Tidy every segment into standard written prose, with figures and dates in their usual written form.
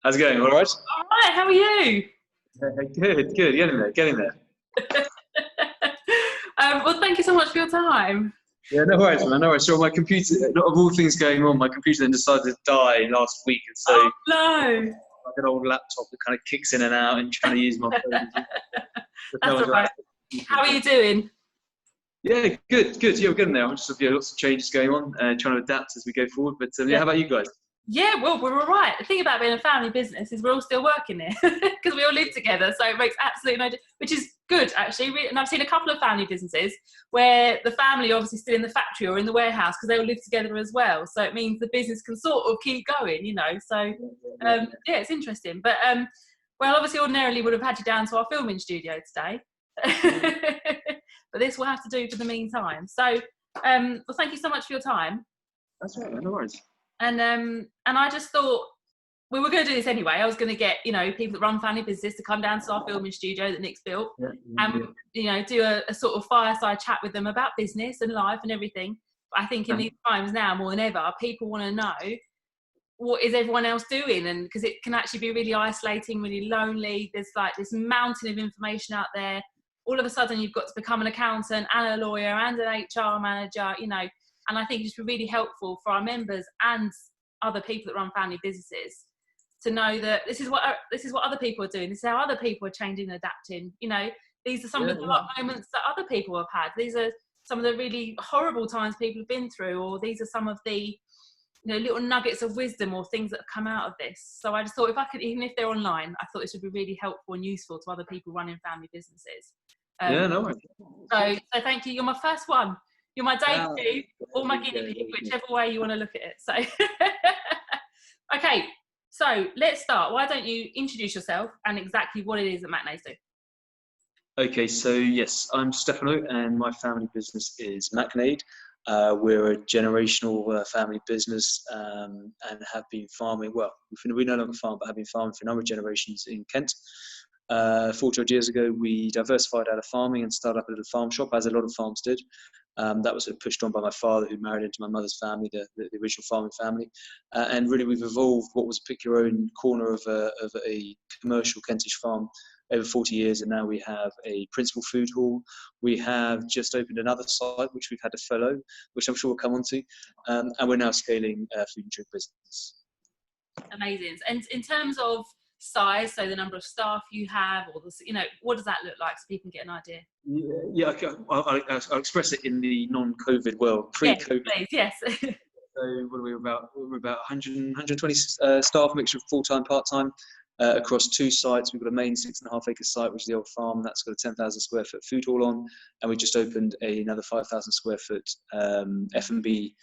How's it going? All right? All right, how are you? Good. Getting there. Well, thank you so much for your time. Yeah, no worries, man. No worries. So my computer, of all things going on, my computer then decided to die last week, and so Oh no, like an old laptop that kind of kicks in and out and trying to use my phone. But no that's all one's right. around. How are you doing? Yeah, good. Yeah, we're getting there. Just lots of changes going on, trying to adapt as we go forward. But yeah, Yeah. how about you guys? Yeah, well, we're all right. The thing about being a family business is we're all still working here because we all live together. So it makes absolutely no difference, which is good, actually. And I've seen a couple of family businesses where the family are obviously still in the factory or in the warehouse because they all live together as well. So it means the business can sort of keep going, you know. So, yeah, it's interesting. But, well, obviously, ordinarily would have had you down to our filming studio today. But this will have to do for the meantime. So, well, thank you so much for your time. That's right. No worries. And I just thought we were going to do this anyway. I was going to get, you know, people that run family business to come down to our filming studio that Nick's built, and you know, do a sort of fireside chat with them about business and life and everything. But I think in these times now more than ever, people want to know what is everyone else doing, and because it can actually be really isolating, really lonely. There's like this mountain of information out there. All of a sudden, you've got to become an accountant and a lawyer and an HR manager, you know. And I think it's just really helpful for our members and other people that run family businesses to know that this is what other people are doing. This is how other people are changing and adapting. You know, these are some of the dark moments that other people have had. These are some of the really horrible times people have been through, or these are some of the, you know, little nuggets of wisdom or things that have come out of this. So I just thought if I could, even if they're online, I thought this would be really helpful and useful to other people running family businesses. No worries. So thank you. You're my first one. You're my debut or my guinea pig, whichever way you want to look at it. So, okay, so let's start. Why don't you introduce yourself and exactly what it is that Macknade do? Okay, so yes, I'm Stefano, and my family business is Macknade. We're a generational family business and have been farming. Well, we no longer farm, but have been farming for a number of generations in Kent. 40 odd years ago, we diversified out of farming and started up a little farm shop, as a lot of farms did. That was sort of pushed on by my father, who married into my mother's family, the original farming family. And really, we've evolved what was pick your own corner of a commercial Kentish farm over 40 years, and now we have a principal food hall. We have just opened another site, which we've had to follow, which I'm sure we'll come on to. And we're now scaling food and drink business. Amazing. And in terms of size, so the number of staff you have, or the, you know, what does that look like so people can get an idea? Yeah, okay. I'll express it in the non-COVID world, pre-COVID. Yes. So what are we about? We're about 100, 120 staff, mixture of full-time, part-time, across two sites. We've got a main 6.5 acre site, which is the old farm. That's got a 10,000 square foot food hall on. And we just opened another 5,000 square foot F&B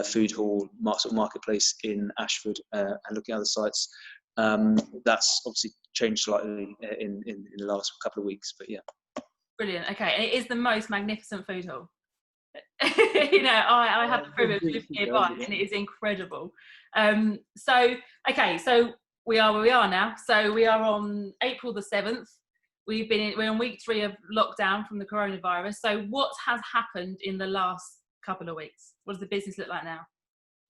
food hall marketplace in Ashford, and looking at other sites. That's obviously changed slightly in the last couple of weeks, but yeah. Brilliant. Okay, and it is the most magnificent food hall. You know, I have the privilege of living nearby, and it is incredible. So we are where we are now. So we are on April the 7th. We're on week 3 of lockdown from the coronavirus. So what has happened in the last couple of weeks? What does the business look like now?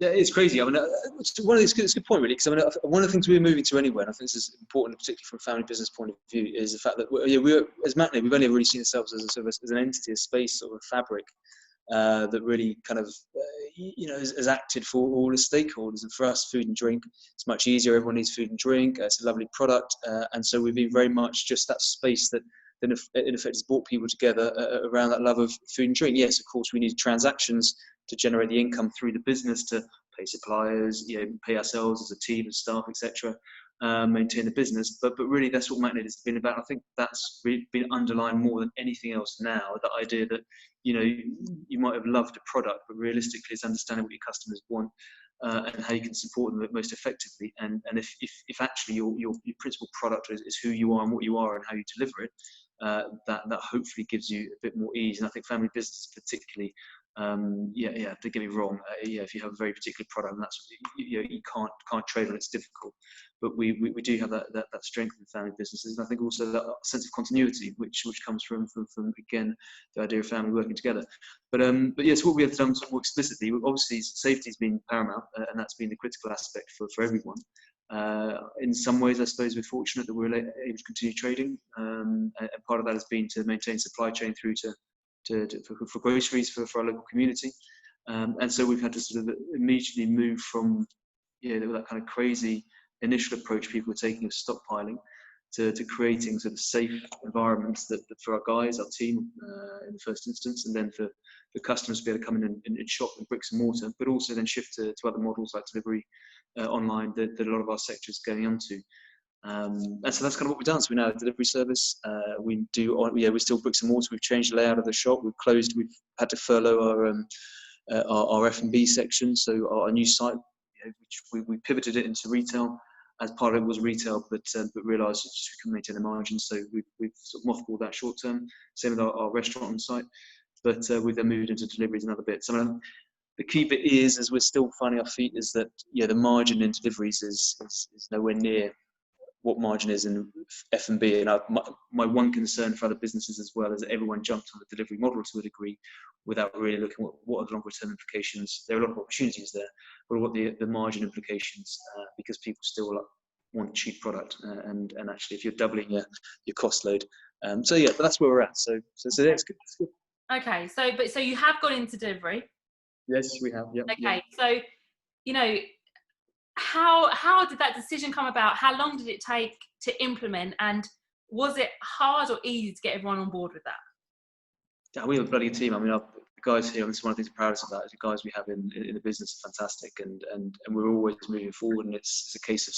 Yeah, it's crazy. I mean, it's a good point, really, because I mean, one of the things we're moving to anywhere, and I think this is important, particularly from a family business point of view, is the fact that we're as Macknade, we've only really seen ourselves as as an entity, a space, sort of a fabric that really kind of, has acted for all the stakeholders. And for us, food and drink, it's much easier. Everyone needs food and drink. It's a lovely product, and so we've been very much just that space that, in effect, has brought people together around that love of food and drink. Yes, of course, we need transactions to generate the income through the business to pay suppliers, pay ourselves as a team and staff, etc., maintain the business. But really, that's what Macknade has been about. I think that's really been underlined more than anything else now. The idea that you might have loved a product, but realistically, it's understanding what your customers want and how you can support them most effectively. And if actually your principal product is who you are and what you are and how you deliver it, that hopefully gives you a bit more ease. And I think family business particularly. Don't get me wrong. If you have a very particular product, and that's you can't trade on, it's difficult. But we do have that strength in family businesses, and I think also that sense of continuity, which comes from again the idea of family working together. But yes, what we have done more explicitly, obviously safety has been paramount, and that's been the critical aspect for everyone. In some ways, I suppose we're fortunate that we're able to continue trading, and part of that has been to maintain supply chain through for groceries for our local community, and so we've had to sort of immediately move from that kind of crazy initial approach people were taking of stockpiling to creating sort of safe environments that for our guys, our team, in the first instance, and then for customers to be able to come in and shop in bricks and mortar, but also then shift to other models like delivery online that a lot of our sector is going onto. And so that's kind of what we've done. So we're now a delivery service. We're still bricks and mortar. We've changed the layout of the shop. We've had to furlough our F&B section. So our new site, which we pivoted it into retail. As part of it was retail, but realised we couldn't maintain the margins, so we've sort of mothballed that short term. Same with our restaurant on site, but we've then moved into deliveries and other bits. So the key bit is, as we're still finding our feet, is that the margin in deliveries is nowhere near what margin is in F&B. And my one concern for other businesses as well is that everyone jumped on the delivery model to a degree without really looking at what are the longer term implications. There are a lot of opportunities there, but what the margin implications, because people still want cheap product, and actually if you're doubling your cost load. But that's where we're at. So yeah, it's good. It's good. Okay, so you have gone into delivery. Yes, we have. Yep. Okay, yep. So how did that decision come about? How long did it take to implement, and was it hard or easy to get everyone on board with that? Yeah, we have a bloody team. I mean, the guys here, and this is one of the things I'm proudest about, is the guys we have in the business are fantastic, and we're always moving forward, and it's a case of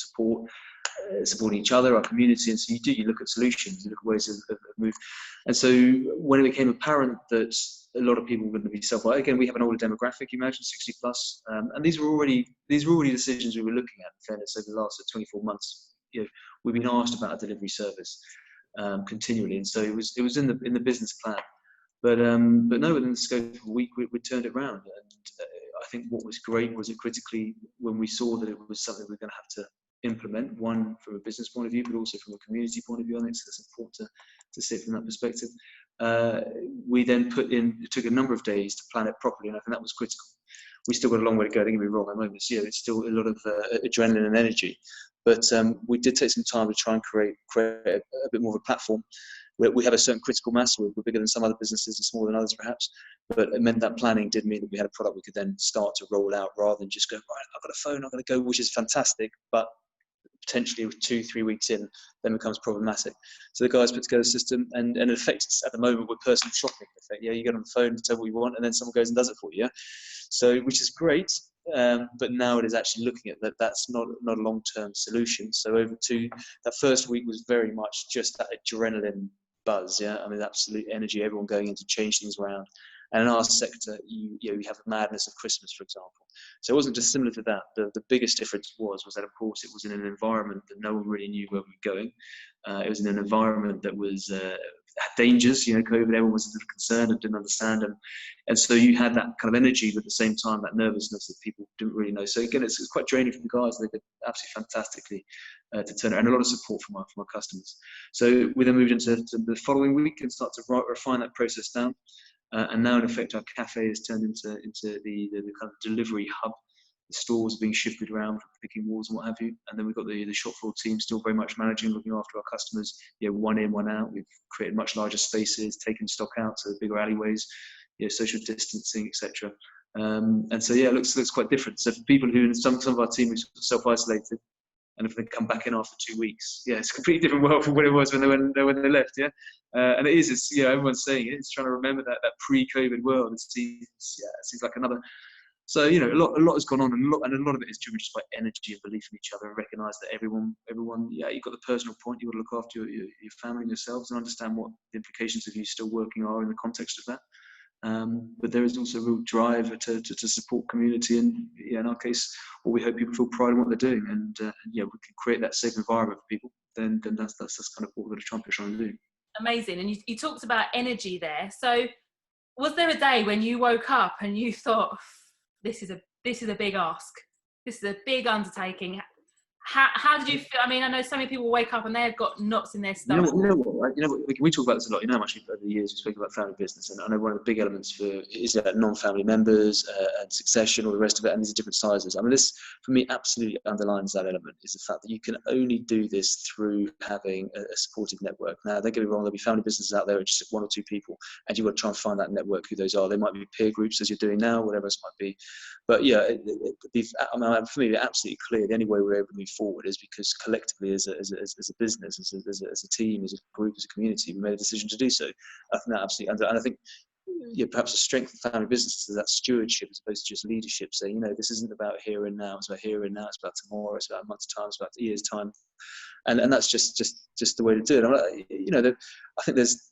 supporting each other, our community. And so you look at solutions, you look at ways of move. And so when it became apparent that a lot of people were going to be again, we have an older demographic, you imagine, 60 plus, and these were already decisions we were looking at, in fairness, over the last 24 months. We've been asked about a delivery service continually, and so it was in the business plan. But no, within the scope of a week, we turned it around. And I think what was great was it critically, when we saw that it was something we we're going to have to implement, one from a business point of view, but also from a community point of view. I think so it's important to see it from that perspective. We then it took a number of days to plan it properly, and I think that was critical. We still got a long way to go, don't get me wrong. At the moment, it's still a lot of adrenaline and energy. But we did take some time to try and create a bit more of a platform. We have a certain critical mass. We're bigger than some other businesses and smaller than others, perhaps. But it meant that planning did mean that we had a product we could then start to roll out, rather than just go, right, I've got a phone, I've got to go, which is fantastic, but potentially 2-3 weeks in, then becomes problematic. So the guys put together a system, and it affects, at the moment, with personal shopping. You get on the phone, tell what you want, and then someone goes and does it for you. So, which is great. But now it is actually looking at that. That's not a long-term solution. So that first week was very much just that adrenaline buzz. Yeah, I mean, absolute energy. Everyone going in to change things around. And in our sector, you have the madness of Christmas, for example. So it wasn't just similar to that. The biggest difference was that, of course, it was in an environment that no one really knew where we were going. It was in an environment that was had dangers. COVID, everyone was a little concerned and didn't understand, and so you had that kind of energy, but at the same time that nervousness that people didn't really know. So again, it's quite draining for the guys. They did absolutely fantastically to turn it, and a lot of support from our customers. So we then moved into the following week and start to refine that process down. And now, in effect, our cafe has turned into the kind of delivery hub. The stores are being shifted around for picking walls and what have you. And then we've got the shop floor team still very much managing, looking after our customers. One in, one out. We've created much larger spaces, taken stock out to bigger alleyways, social distancing, etc. And so it looks quite different. So for people who, some of our team is self-isolated, and if they come back in after 2 weeks, it's a completely different world from what it was when they left. And it's everyone's saying it. It's trying to remember that pre-COVID world. It seems like another. So a lot has gone on, and a lot of it is driven just by energy and belief in each other, and recognise that everyone, you've got the personal point. You've got to look after your family and yourselves, and understand what the implications of you still working are in the context of that. But there is also a real drive to support community, and in our case, we hope people feel pride in what they're doing, and we can create that safe environment for people. Then that's kind of what we're going to try and push on and do. Amazing. And you talked about energy there. So was there a day when you woke up and you thought, this is a big ask, this is a big undertaking? How did you feel? I mean, I know so many people wake up and they've got knots in their You know stomach. what? You know what? Right? You know what? We talk about this a lot. You know, actually, over the years we spoke about family business, and I know one of the big elements for is non-family members and succession, all the rest of it, and these are different sizes. I mean, this for me absolutely underlines that element is the fact that you can only do this through having a supportive network. Now, don't get me wrong, there'll be family businesses out there with just one or two people, and you've got to try and find that network, who those are. They might be peer groups as you're doing now, whatever else might be. But yeah, for me, it's absolutely clear the only way we're able to move forward is because collectively, as a business, as a team, as a group, as a community, we made a decision to do so. I think that absolutely, and I think perhaps the strength of family businesses is that stewardship as opposed to just leadership. So, this isn't about here and now, it's about here and now, it's about tomorrow, it's about a month's time, it's about a year's time. And that's just the way to do it. I think it's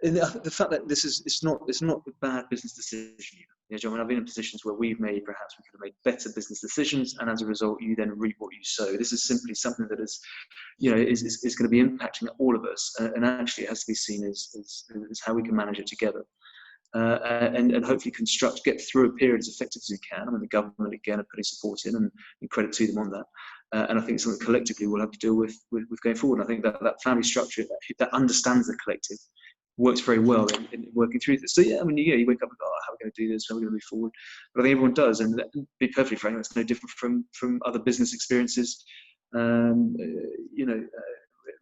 the fact that it's not a bad business decision. John, I've been in positions where perhaps we could have made better business decisions, and as a result, you then reap what you sow. This is simply something that is going to be impacting all of us, and actually it has to be seen as how we can manage it together. And hopefully get through a period as effective as we can. I mean, the government again are putting support in, and credit to them on that. And I think it's something collectively we'll have to deal with going forward. And I think that family structure that understands the collective works very well in working through this. So yeah, I mean, you wake up and go, how are we going to do this? How are we going to move forward? But I think everyone does, and to be perfectly frank, that's no different from other business experiences. Running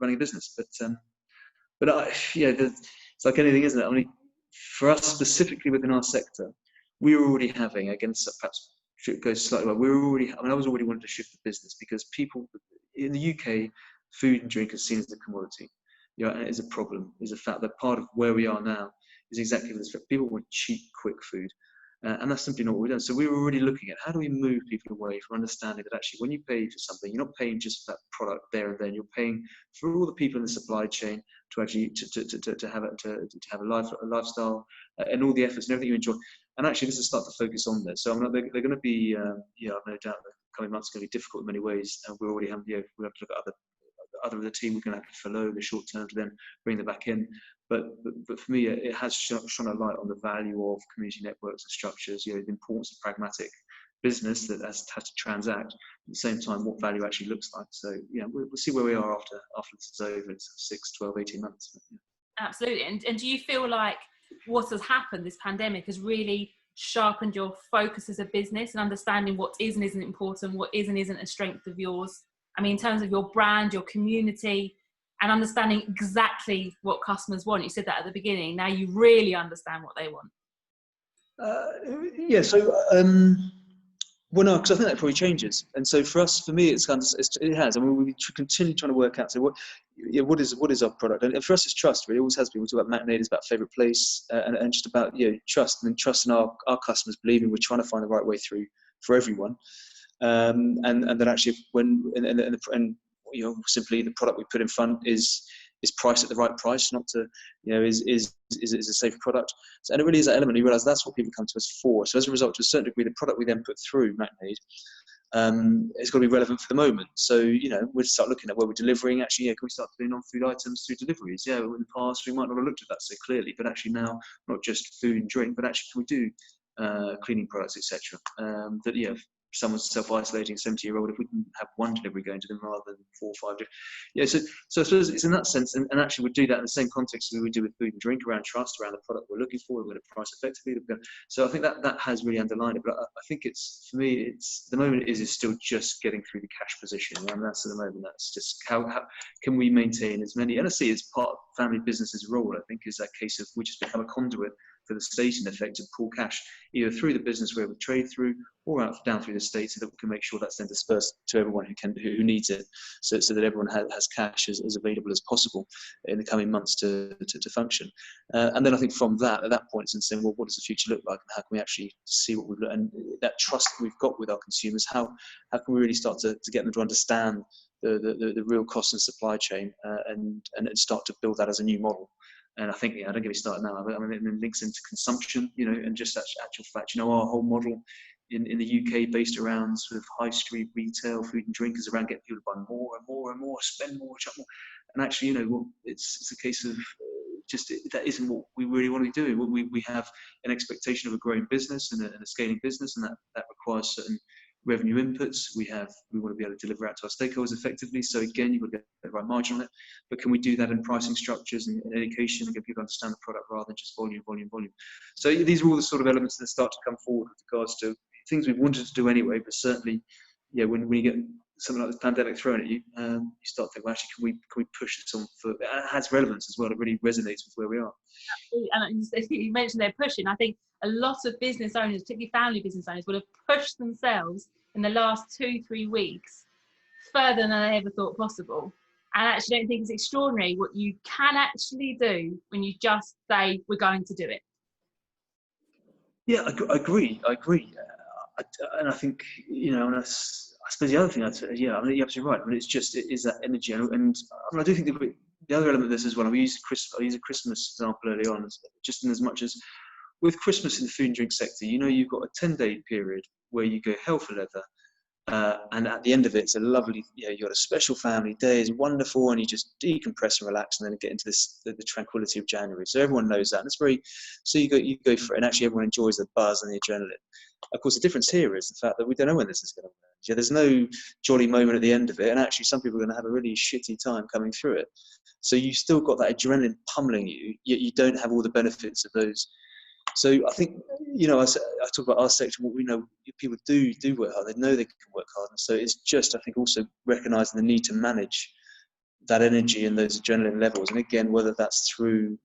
a business, it's like anything, isn't it? I mean, for us specifically within our sector, we were already having, against perhaps it goes slightly well, I was already wanting to shift the business because people in the UK, food and drink is seen as a commodity. And it is a problem. Is the fact that part of where we are now is exactly this. People want cheap, quick food. And that's simply not what we've done. So we were already looking at how do we move people away from understanding that actually when you pay for something, you're not paying just for that product there and then. You're paying for all the people in the supply chain to actually to have a lifestyle and all the efforts and everything you enjoy. And actually, this is start to focus on this. So they're going to be, I've no doubt the coming months are going to be difficult in many ways. And we already have, we have to look at other of the team. We're going to have to follow the short term to then bring them back in. But for me, it has shone a light on the value of community networks and structures. The importance of pragmatic business that has to transact. At the same time, what value actually looks like. So we'll see where we are after this is over. It's 6, 12, 18 months. Absolutely. And do you feel like what has happened, this pandemic, has really sharpened your focus as a business and understanding what is and isn't important, what is and isn't a strength of yours? I mean, in terms of your brand, your community, and understanding exactly what customers want. You said that at the beginning. Now you really understand what they want. No, because I think that probably changes. And so for me, it has. I mean, we continue trying to work out. So what is our product? And for us, it's trust. Really, it always has been. We talk about Macknade, it's about favourite place, and just about trust and trust in our customers, believing we're trying to find the right way through for everyone. And that actually simply the product we put in front is priced at the right price, not to is a safe product. So, and it really is that element. You realise that's what people come to us for. So as a result, to a certain degree, the product we then put through Macknade it's got to be relevant for the moment. So we'll start looking at where we're delivering. Actually, can we start doing non-food items through deliveries? In the past we might not have looked at that so clearly, but actually now not just food and drink, but actually can we do cleaning products, etc. That someone's self-isolating, 70-year-old, if we can have one delivery going to them rather than 4 or 5 so I suppose it's in that sense, and actually we do that in the same context as we do with food and drink, around trust, around the product we're looking for, we're going to price effectively. So I think that has really underlined it. But I think it's, for me, it's the moment is still just getting through the cash position. I mean, that's at the moment. That's just how can we maintain as many, and I see it's part of family business's role, I think, is that case of we just become a conduit for the state, in effect, to pull cash either through the business where we trade through or down through the state, so that we can make sure that's then dispersed to everyone who needs it, so that everyone has cash as available as possible in the coming months to function. And then I think from that, at that point, it's in saying, well, what does the future look like, and how can we actually see what we've got, and that trust that we've got with our consumers, how can we really start to get them to understand the real cost and supply chain, and start to build that as a new model. And I think, don't get me started now. I mean, it links into consumption, and just actual fact, our whole model in the UK based around sort of high street retail, food and drink, is around getting people to buy more and more and more, spend more, shop more. And actually, it's a case of that isn't what we really want to be doing. We have an expectation of a growing business and a scaling business, and that requires certain revenue inputs. We want to be able to deliver out to our stakeholders effectively. So again, you've got to get the right margin on it. But can we do that in pricing structures and education and get people to understand the product rather than just volume? So these are all the sort of elements that start to come forward with regards to things we wanted to do anyway, but certainly, yeah, when you get something like this pandemic thrown at you, you start thinking, well, actually, can we push this on for? It has relevance as well. It really resonates with where we are. And you mentioned they're pushing. I think a lot of business owners, particularly family business owners, would have pushed themselves in the last 2-3 weeks further than they ever thought possible. And I actually don't think it's extraordinary what you can actually do when you just say, we're going to do it. Yeah, I agree. And I think, and I suppose the other thing I'd say, yeah, I mean, you're absolutely right. I mean, it is that energy. And I mean, I do think the other element of this as well, I use a Christmas example early on, just in as much as with Christmas in the food and drink sector, you've got a 10-day period where you go hell for leather. And at the end of it, it's a lovely, you've got a special family day, is wonderful, and you just decompress and relax, and then get into the tranquility of January. So everyone knows that, and it's so you go for it, and actually everyone enjoys the buzz and the adrenaline. Of course, the difference here is the fact that we don't know when this is going to end. Yeah, there's no jolly moment at the end of it, and actually some people are going to have a really shitty time coming through it. So you've still got that adrenaline pummeling you, yet you don't have all the benefits of those. So I think, I talk about our sector, what we know, people do work hard, they know they can work hard. And so it's just, I think, also recognising the need to manage that energy and those adrenaline levels. And again, whether that's through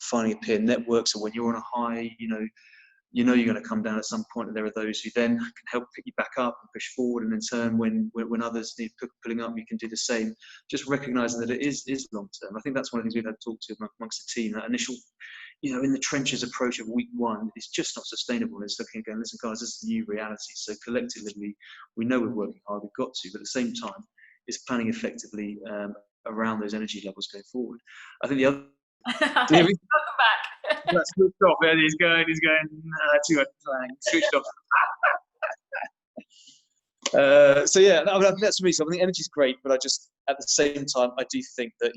finding a peer network, so when you're on a high, you're going to come down at some point, and there are those who then can help pick you back up and push forward. And in turn, when others need pulling up, you can do the same. Just recognising that it is long term. I think that's one of the things we've had to talk to amongst the team. That initial, in the trenches approach of week one is just not sustainable. It's looking again, listen, guys, this is the new reality. So collectively, we know we're working hard. We've got to, but at the same time, it's planning effectively around those energy levels going forward. I think the other. Welcome back. That's switched off. And he's going. Too much playing. Switched off. So yeah, I mean, that's me. So I think energy is great, but at the same time, I do think that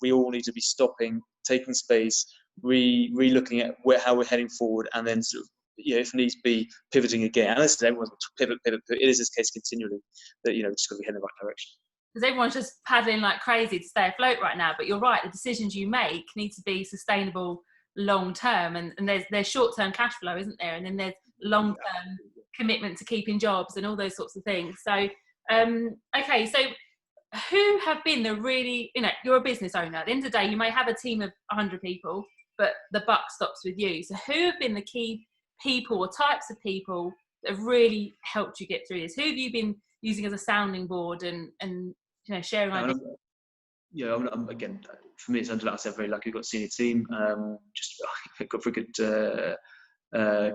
we all need to be stopping, taking space, re-looking at how we're heading forward, and then sort of, if needs be, pivoting again. And this is everyone's pivot. It is this case continually that just got to be heading in the right direction. Because everyone's just paddling like crazy to stay afloat right now. But you're right, the decisions you make need to be sustainable long term, and there's short term cash flow, isn't there? And then there's long term commitment to keeping jobs and all those sorts of things. So okay, so who have been the really, you're a business owner. At the end of the day, you may have a team of 100 people, but the buck stops with you. So who have been the key people or types of people that have really helped you get through this? Who have you been using as a sounding board and sharing ideas? Again, for me, it's under that. I said very lucky. We've got a senior team. I've got a very good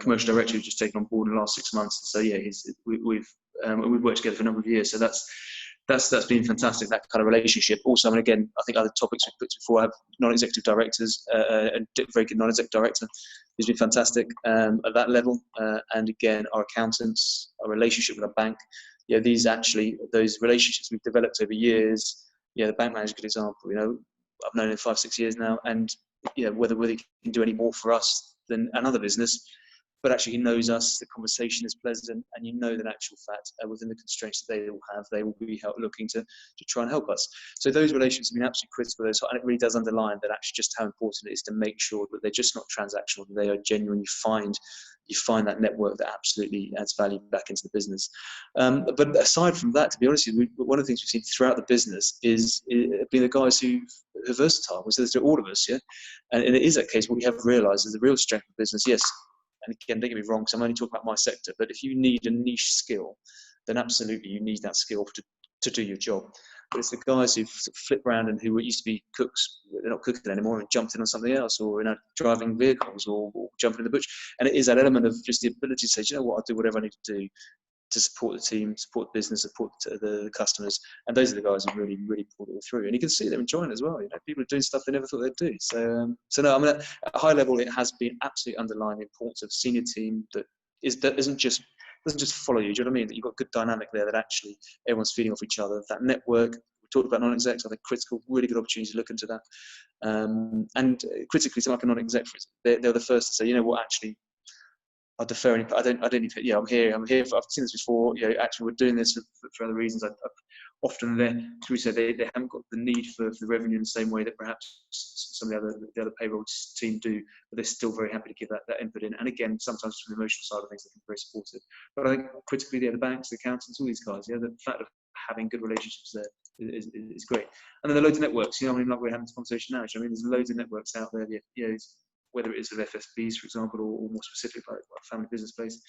commercial director who's just taken on board in the last 6 months. So yeah, we've worked together for a number of years. So that's been fantastic, that kind of relationship. Also, I mean, again, I think other topics we've put before, I have non-executive directors, a very good non-executive director who's been fantastic at that level. And again, our accountants, our relationship with our bank. Those relationships we've developed over years. The bank manager is a good example. I've known him 5-6 years now, and whether he can do any more for us than another business, but actually he knows us, the conversation is pleasant, and that actual fact, within the constraints that they all have, they will be looking to try and help us. So those relationships have been absolutely critical, and it really does underline that actually just how important it is to make sure that they're just not transactional, that they are genuine. You find that network that absolutely adds value back into the business. But aside from that, to be honest with you, one of the things we've seen throughout the business is being the guys who are versatile. We say this to all of us, yeah? And it is that case. What we have realised is the real strength of business, yes, and again, don't get me wrong, because I'm only talking about my sector, but if you need a niche skill, then absolutely you need that skill to do your job. But it's the guys who flip around and who used to be cooks, they're not cooking anymore, and jumped in on something else, or driving vehicles, or jumping in the bush. And it is that element of just the ability to say, you know what, I'll do whatever I need to do to support the team, support the business, support the customers. And those are the guys who really, really pulled it all through. And you can see them enjoying it as well. People are doing stuff they never thought they'd do. So no, I mean, at a high level, it has been absolutely underlying the importance of a senior team that doesn't just follow you. Do you know what I mean? That you've got good dynamic there, that actually everyone's feeding off each other. That network, we talked about non-execs, I think critical, really good opportunity to look into that. And critically, something like a non-exec, they're the first to say, you know what, actually, I'll defer. I don't need to, I'm here. I've seen this before. Actually, we're doing this for other reasons. I've often they haven't got the need for the revenue in the same way that perhaps some of the other payroll team do, but they're still very happy to give that input in. And again, sometimes from the emotional side of things, they can be very supportive. But I think critically, the banks, the accountants, all these guys, the fact of having good relationships there is great. And then the loads of networks. Like we're having this conversation now. There's loads of networks out there. Whether it is with FSBs, for example, or more specific like family business place.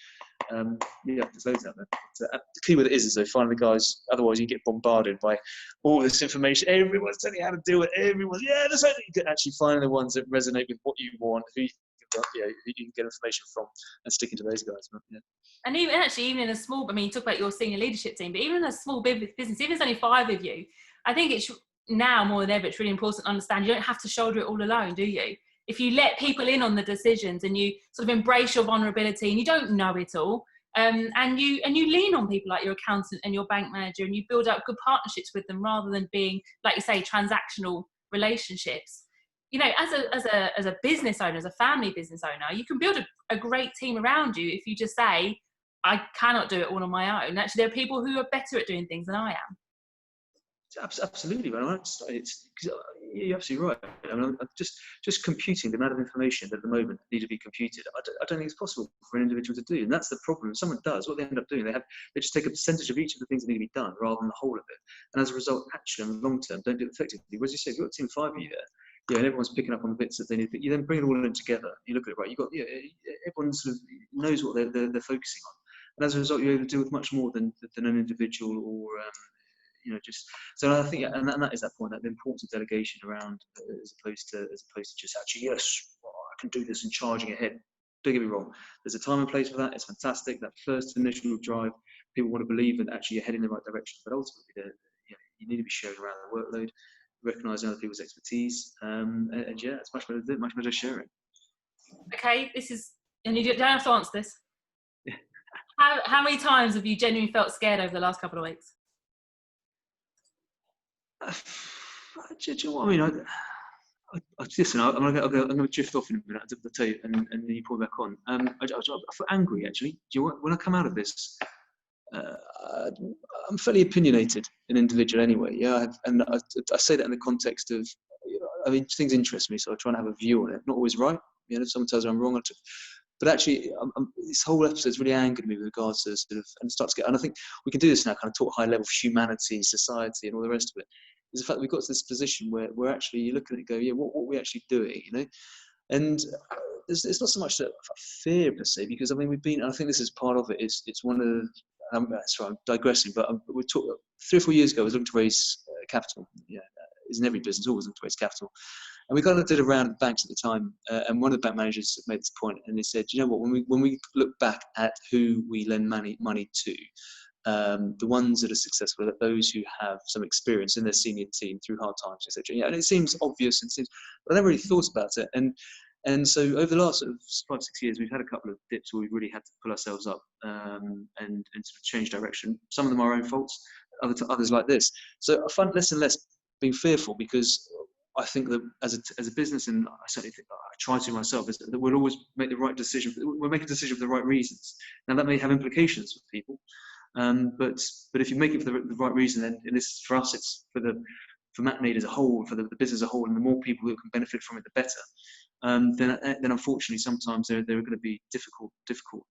There's loads out there. The key with it is though, finding the guys. Otherwise, you get bombarded by all this information. Everyone's telling you how to do it. Everyone's you can actually find the ones that resonate with what you want, who you can get information from, and sticking to those guys. And even in a small, you talk about your senior leadership team, but even in a small business, even if there's only 5 of you, I think it's now more than ever, it's really important to understand you don't have to shoulder it all alone, do you? If you let people in on the decisions and you sort of embrace your vulnerability and you don't know it all, and you lean on people like your accountant and your bank manager, and you build up good partnerships with them rather than being, like you say, transactional relationships. As a business owner, as a family business owner, you can build a great team around you if you just say, I cannot do it all on my own. Actually, there are people who are better at doing things than I am. Absolutely, man. You're absolutely right. Just computing the amount of information that at the moment need to be computed. I don't think it's possible for an individual to do, and that's the problem. If someone does, what they end up doing, they just take a percentage of each of the things that need to be done rather than the whole of it. And as a result, actually, in the long term, don't do it effectively. As you said, you've got a team of 5 of you there, and everyone's picking up on the bits that they need. You then bring it all in together. You look at it, right? Everyone sort of knows what they're focusing on, and as a result, you're able to deal with much more than an individual or. So I think, and that is that point, that the importance of delegation around, as opposed to just actually, I can do this and charging ahead. Don't get me wrong. There's a time and place for that. It's fantastic. That first initial drive, people want to believe that actually you're heading in the right direction. But ultimately, you need to be sharing around the workload, recognizing other people's expertise, it's much better sharing. Okay, and you don't have to answer this. How many times have you genuinely felt scared over the last couple of weeks? Do you know what I mean? Listen, I'm going to drift off in a minute. I'll tell you, and then you pull back on. I feel angry actually. Do you know what? When I come out of this, I'm fairly opinionated, an individual anyway. And I say that in the context of, things interest me, so I try and have a view on it. Not always right. If someone tells me I'm wrong, but actually, this whole episode's really angered me with regards to and I think we can do this now, kind of talk high level of humanity, society, and all the rest of it. Is the fact that we've got to this position where we're actually looking at it, what are we actually doing, And it's not so much that fear per se, because we've been. I think this is part of it. It's one of. Sorry, I'm digressing, but we talked 3 or 4 years ago. I was looking to raise capital. It's in every business, always looking to raise capital. And we kind of did a round of banks at the time, and one of the bank managers made this point, and they said, you know what, when we look back at who we lend money to, the ones that are successful are those who have some experience in their senior team through hard times, etc. And it seems obvious, but I never really thought about it. And so over the last sort of 5-6 years, we've had a couple of dips where we've really had to pull ourselves up and sort of change direction. Some of them are our own faults, others like this. So I find less and less being fearful, because I think that as a business, and I certainly think I try to myself, is that we'll always make the right decision. We'll make a decision for the right reasons. Now that may have implications for people, but if you make it for the right reason, then this for us, it's for Macknade as a whole, for the business as a whole, and the more people who can benefit from it, the better. Then unfortunately, sometimes there are going to be difficult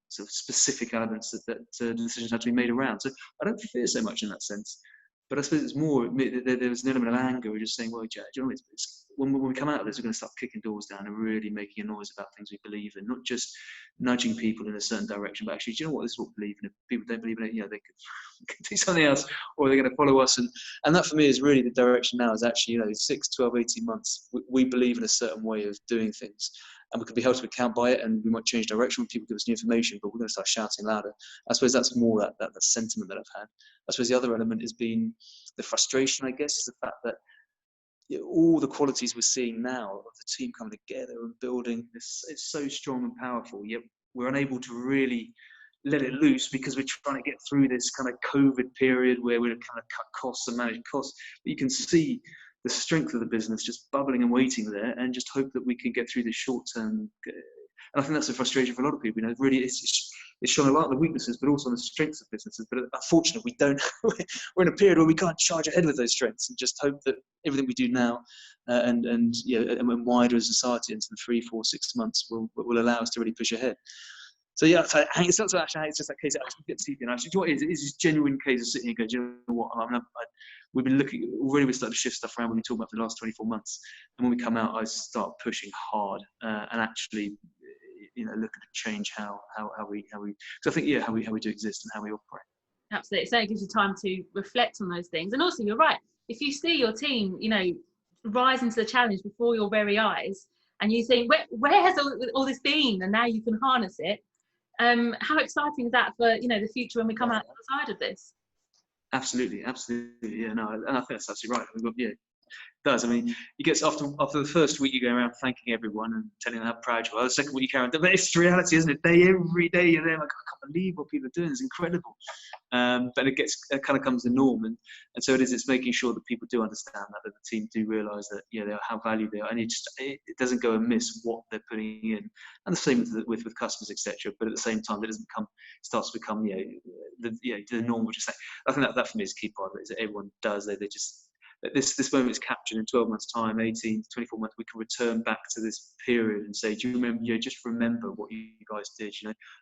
sort of specific elements that decisions have to be made around. So I don't fear so much in that sense. But I suppose it's more, there was an element of anger. We're just saying, well, Jack, do you know, when we come out of this, we're going to start kicking doors down and really making a noise about things we believe in, not just nudging people in a certain direction, but actually, do you know what, this is what we believe in. If people don't believe in it, they could do something else, or they're going to follow us. And that for me is really the direction now, is actually, 6, 12, 18 months, we believe in a certain way of doing things. And we could be held to account by it, and we might change direction when people give us new information, but we're going to start shouting louder. I suppose that's more that sentiment that I've had. I suppose the other element has been the frustration, I guess, is the fact that all the qualities we're seeing now of the team coming together and building, it's so strong and powerful, yet we're unable to really let it loose because we're trying to get through this kind of COVID period where we're kind of cut costs and manage costs. But you can see the strength of the business just bubbling and waiting there, and just hope that we can get through this short-term And I think that's a frustration for a lot of people. Really, it's showing a lot of the weaknesses, but also on the strengths of businesses. But unfortunately, we don't. We're in a period where we can't charge ahead with those strengths and just hope that everything we do now and wider as a society into the 3, 4, 6 months will allow us to really push ahead. So yeah, so it's not so actually. It's just that case. I actually get to see it. Actually, what it is a genuine case of sitting here going, do you know what? We've been looking already. We started to shift stuff around when we talk about for the last 24 months, and when we come out, I start pushing hard and actually, looking to change how we. So I think how we do exist and how we operate. Absolutely, so it gives you time to reflect on those things, and also you're right. If you see your team, rise into the challenge before your very eyes, and you think, where has all this been, and now you can harness it. How exciting is that for the future when we come out the other side of this? Absolutely, yeah, no, and I think that's absolutely right. It does. I mean, you get after the first week you go around thanking everyone and telling them how proud you are. The second week you carry on, but it's reality, isn't it? Every day you're there, like, I can't believe what people are doing. It's incredible. But it kind of comes the norm, and so it is. It's making sure that people do understand that the team do realise that how valued they are, and it doesn't go amiss what they're putting in, and the same with customers, etc. But at the same time, it starts to become the norm. Which is, I think that for me is a key part of it. Is that everyone does they just. This moment is captured in 12 months' time, 18 to 24 months. We can return back to this period and say, do you remember? Just remember what you guys did.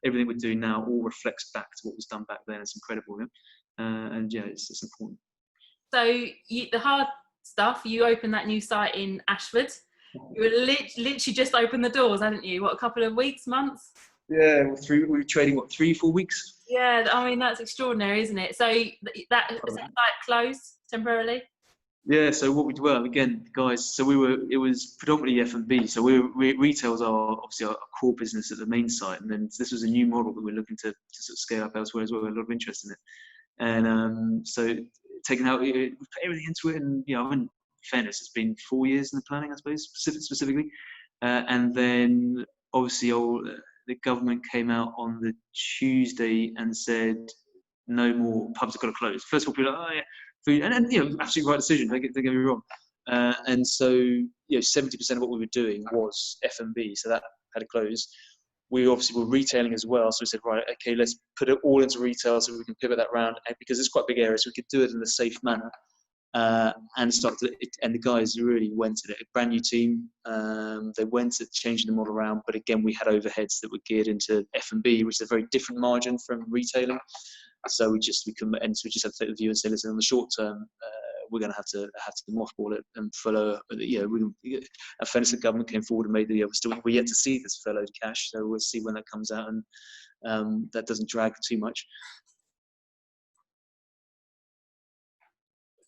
Everything we're doing now all reflects back to what was done back then. It's incredible, and it's important. So the hard stuff. You opened that new site in Ashford. You were literally just opened the doors, hadn't you? What, a couple of weeks, months? Yeah, we were trading 3, 4 weeks. Yeah, I mean that's extraordinary, isn't it? So that site closed temporarily. Yeah, so what we do, again, guys, so it was predominantly F&B. So retail's obviously our core business at the main site. And then this was a new model that we're looking to sort of scale up elsewhere as well. We had a lot of interest in it. And so taking out, we put everything into it. And, in fairness, it's been 4 years in the planning, I suppose, specifically. And then obviously the government came out on the Tuesday and said, no more pubs have got to close. First of all, people are like, oh yeah. Food, and absolutely right decision. Don't get me wrong. And so 70% of what we were doing was F&B, so that had to close. We obviously were retailing as well, so we said, right, okay, let's put it all into retail so we can pivot that around, and because it's quite a big area, so we could do it in a safe manner. And the guys really went at it. A brand new team. They went at changing the model around, but again, we had overheads that were geared into F&B, which is a very different margin from retailing. So we just had to take the view and say, listen, on the short term, we're going to have to mothball it and follow. At fairness, the government came forward and made we're yet to see this furloughed cash, so we'll see when that comes out, and that doesn't drag too much.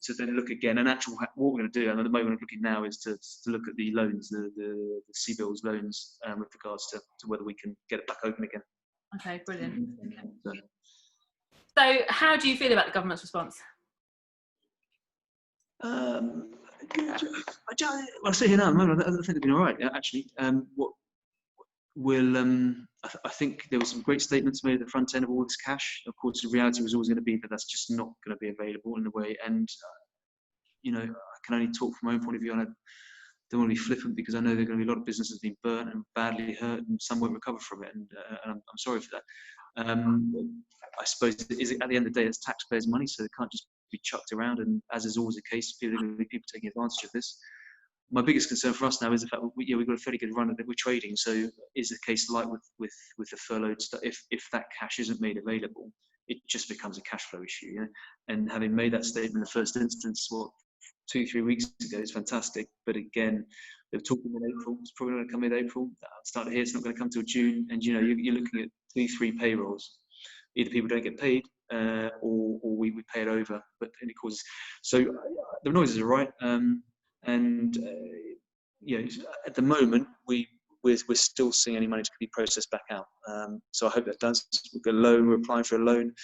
So then look again, and what we're going to do, and at the moment I'm looking now, is to look at the loans, the CBILS loans, with regards to whether we can get it back open again. Okay, brilliant. So how do you feel about the government's response? I say here now, at the moment, I think they've been all right, actually. I think there were some great statements made at the front end of all this cash. Of course, the reality was always going to be that that's just not going to be available in a way. And, I can only talk from my own point of view, and I don't want to be flippant because I know there are going to be a lot of businesses being burnt and badly hurt, and some won't recover from it. And I'm sorry for that. I suppose at the end of the day, it's taxpayers' money, so it can't just be chucked around. And as is always the case, there are going to be people taking advantage of this. My biggest concern for us now is the fact that we've got a fairly good run at it. We're trading, so is the case like with the furloughed stuff? If that cash isn't made available, it just becomes a cash flow issue. And having made that statement in the first instance, 2-3 weeks ago, it's fantastic. But again, they were talking in April. It's probably not going to come in April. Started here, it's not going to come till June. And you're looking at 2-3 payrolls. Either people don't get paid, or we pay it over. But it causes. So the noises are right. At the moment we're still seeing any money to be processed back out. So I hope that does. We've got a loan. We're applying for a loan.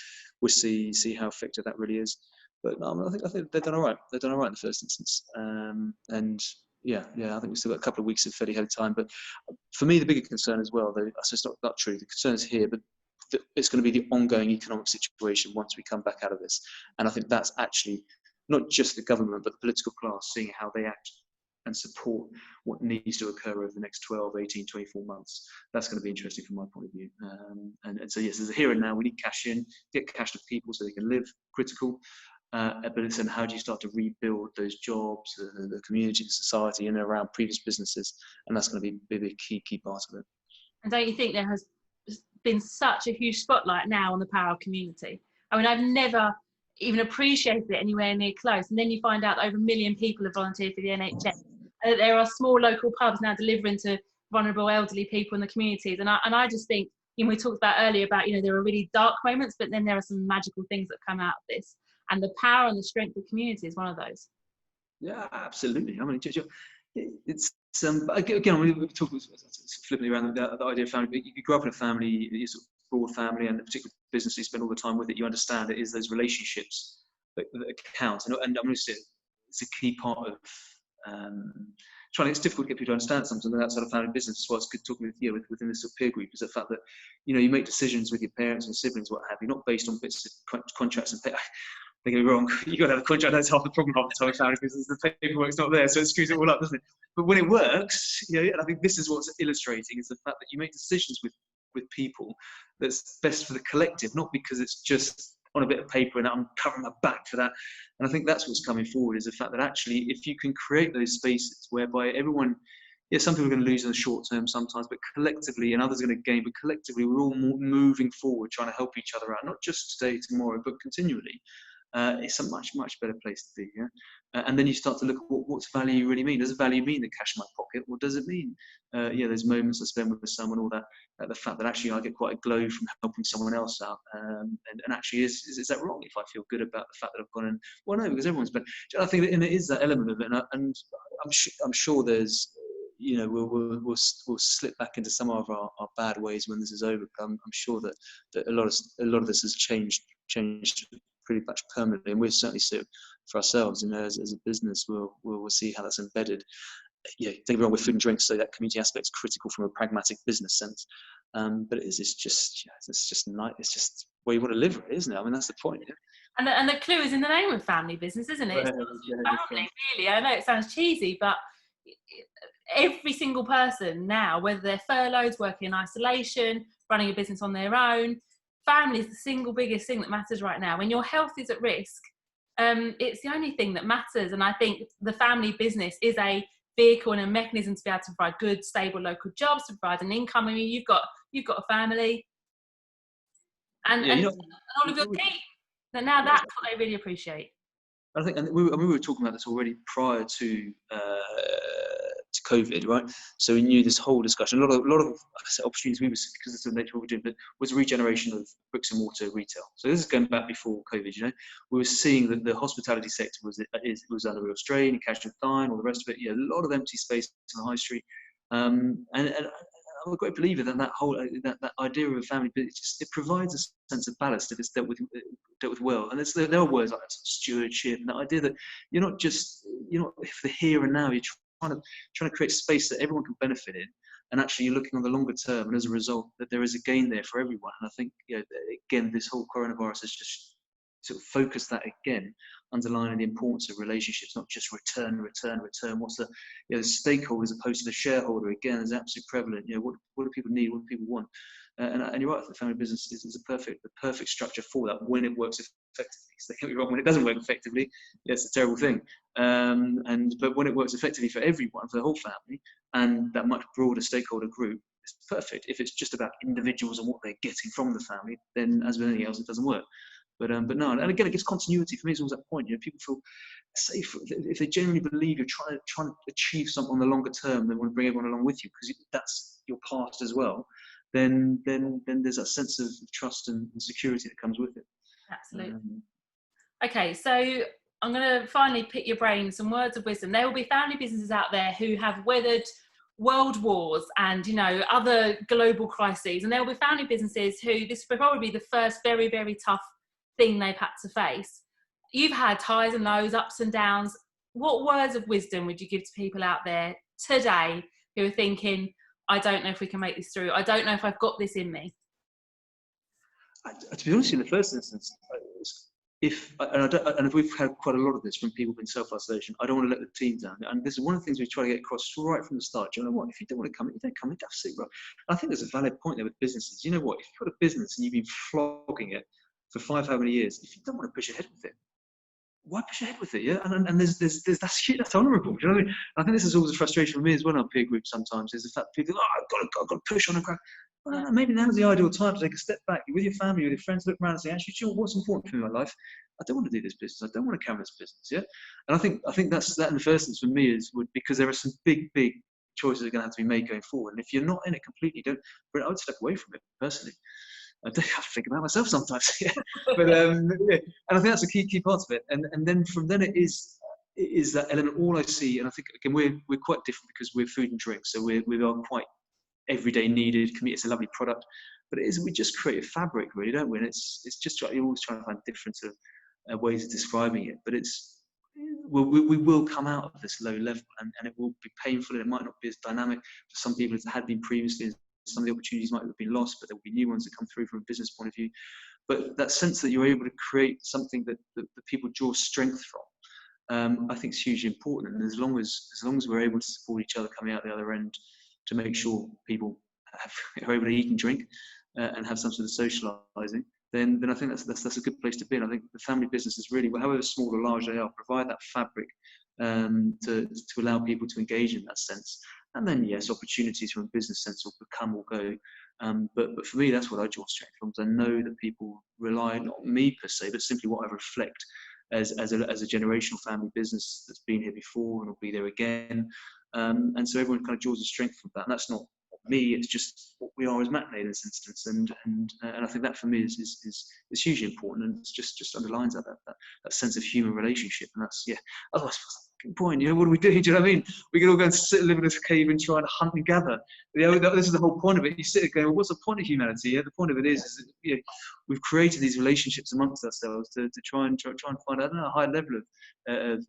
We'll see how effective that really is. But I think they've done all right. They've done all right in the first instance. I think we've still got a couple of weeks of fairly ahead of time. But for me, the bigger concern as well, though, that's not true. The concern is here, but it's going to be the ongoing economic situation once we come back out of this. And I think that's actually not just the government, but the political class, seeing how they act and support what needs to occur over the next 12, 18, 24 months. That's going to be interesting from my point of view. And so, yes, there's a here and now. We need cash in, get cash to people so they can live, critical. But it's then how do you start to rebuild those jobs, the community, the society in and around previous businesses? And that's going to be a key part of it. And don't you think there has been such a huge spotlight now on the power of community? I mean, I've never even appreciated it anywhere near close. And then you find out that over 1 million people have volunteered for the NHS. There are small local pubs now delivering to vulnerable elderly people in the communities. And I just think, we talked about earlier about, there are really dark moments, but then there are some magical things that come out of this. And the power and the strength of community is one of those. Yeah, absolutely. I mean, it's again, we talk flipping around the idea of family. You grew up in a family, you sort of broad family, and a particular business, you spend all the time with it. You understand it is those relationships that count, and I'm going to say it's a key part of it's difficult to get people to understand something outside of family business. That's why it's good talking with within this sort of peer group, is the fact that you make decisions with your parents and siblings, what have you, not based on bits of contracts and pay. Don't get me wrong, you got to have a contract. That's half the problem half the time with family business. The paperwork's not there, so it screws it all up, doesn't it? But when it works, and I think this is what's illustrating, is the fact that you make decisions with people that's best for the collective, not because it's just on a bit of paper and I'm covering my back for that. And I think that's what's coming forward, is the fact that actually, if you can create those spaces whereby everyone, some people are going to lose in the short term sometimes, but collectively, and others are going to gain, but collectively, we're all moving forward, trying to help each other out, not just today, tomorrow, but continually. It's a much, much better place to be. And then you start to look at what's value really mean. Does value mean the cash in my pocket, or does it mean those moments I spend with someone, or that the fact that actually I get quite a glow from helping someone else out, and actually is that wrong if I feel good about the fact that I've gone and, well, no, because everyone's better. I think that, and it is that element of it, and I'm sure there's we'll slip back into some of our bad ways when this is over. I'm sure that a lot of this has changed pretty much permanently, and we'll certainly see it for ourselves. As a business, we'll see how that's embedded. Don't get me wrong, with food and drink, so that community aspect is critical from a pragmatic business sense. But it's just where you want to live, isn't it? I mean, that's the point. Yeah? And the clue is in the name of family business, isn't it? It's family, really. I know it sounds cheesy, but every single person now, whether they're furloughed, working in isolation, running a business on their own, family is the single biggest thing that matters right now. When your health is at risk, it's the only thing that matters. And I think the family business is a vehicle and a mechanism to be able to provide good, stable local jobs, to provide an income. I mean, you've got a family, and all of your team. But now that's what I really appreciate. I think, and we were talking about this already prior to COVID, right? So we knew this whole discussion, a lot of opportunities because it's the nature of what we're doing, but was regeneration of bricks and mortar retail. So this is going back before COVID. We were seeing that the hospitality sector was under real strain, cash and dine, all the rest of it. A lot of empty space on the high street, and I'm a great believer that whole that idea of a family, it provides a sense of ballast if it's dealt with well. And there are words like that, stewardship, and the idea that you're not for the here and now. You're trying to create space that everyone can benefit in, and actually you're looking on the longer term, and as a result, that there is a gain there for everyone. And I think again, this whole coronavirus has just sort of focused that again, underlining the importance of relationships, not just return. What's the stakeholder as opposed to the shareholder? Again, is absolutely prevalent. What do people need? What do people want? And you're right, the family business is the perfect structure for that when it works effectively. So don't get me wrong, when it doesn't work effectively, it's a terrible thing. But when it works effectively for everyone, for the whole family, and that much broader stakeholder group, it's perfect. If it's just about individuals and what they're getting from the family, then as with anything else, it doesn't work. But no, and again, it gives continuity. For me, it's always that point. People feel safe if they genuinely believe you're trying to achieve something on the longer term. They want to bring everyone along with you because that's your part as well. Then there's that sense of trust and security that comes with it. Absolutely. Okay, so I'm going to finally pick your brain, some words of wisdom. There will be family businesses out there who have weathered world wars and other global crises, and there will be family businesses who this will probably be the first very, very tough thing they've had to face. You've had highs and lows, ups and downs. What words of wisdom would you give to people out there today who are thinking, I don't know if we can make this through, I don't know if I've got this in me? To be honest, in the first instance, and we've had quite a lot of this from people in self-isolation. I don't want to let the team down, and this is one of the things we try to get across right from the start. Do you know what? If you don't want to come in, you don't come in. That's it, bro. I think there's a valid point there with businesses. You know what? If you've got a business and you've been flogging it for how many years? If you don't want to push ahead with it, why push ahead with it? Yeah, and there's that's shit that's honourable. Do you know what I mean? I think this is always a frustration for me as well in our peer group. Sometimes is the fact that people, I've got to push on and crack. Well, no, maybe now's the ideal time to take a step back. You're with your family, with your friends, look around and say, actually, you know, what's important for me in my life? I don't want to do this business. I don't want to carry this business. Yeah, and I think that's that in the first instance for me because there are some big choices that are going to have to be made going forward. And if you're not in it completely, I would step away from it personally. I do have to think about myself sometimes, yeah. But yeah. And I think that's a key part of it. And then from then it is that element. All I see, and I think again we're quite different because we're food and drink, so we are quite everyday needed. It's a lovely product, but it is we just create a fabric, really, don't we? And it's just you're always trying to find different ways of describing it, but we will come out of this low level, and it will be painful, and it might not be as dynamic for some people as it had been previously. Some of the opportunities might have been lost, but there will be new ones that come through from a business point of view. But that sense that you're able to create something that people draw strength from, I think is hugely important. And as long as we're able to support each other coming out the other end to make sure people are able to eat and drink and have some sort of socialising, then I think that's a good place to be. And I think the family businesses really, however small or large they are, provide that fabric to allow people to engage in that sense. And then, yes, opportunities from a business sense will come or go. But for me, that's what I draw strength from. Because I know that people rely, not on me per se, but simply what I reflect as a generational family business that's been here before and will be there again. And so everyone kind of draws a strength from that. And that's not me, it's just what we are as Macknade in this instance. And I think that for me is hugely important. And it's just underlines that sense of human relationship. And that's, yeah, otherwise, point, you know, what do we do? Do you know what I mean? We could all go and sit and live in this cave and try and hunt and gather. You know, this is the whole point of it. You sit there going, well, what's the point of humanity? Yeah, the point of it is that, you know, we've created these relationships amongst ourselves to try and find, I don't know, a high level of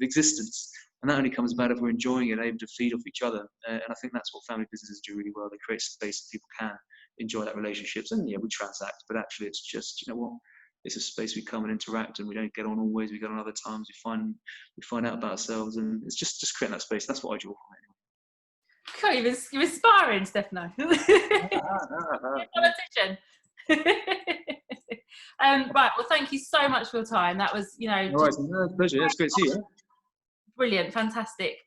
existence. And that only comes about if we're enjoying it, able to feed off each other. And I think that's what family businesses do really well. They create space that people can enjoy that relationships. And yeah, we transact, but actually it's just, you know what? It's a space we come and interact, and we don't get on always. We get on other times. We find out about ourselves, and it's just creating that space. That's what I draw from it. God, you're inspiring, Stefano. Politician. Right. Well, thank you so much for your time. That was, you know, all right, pleasure. Yeah, it's great to see you. Brilliant, fantastic.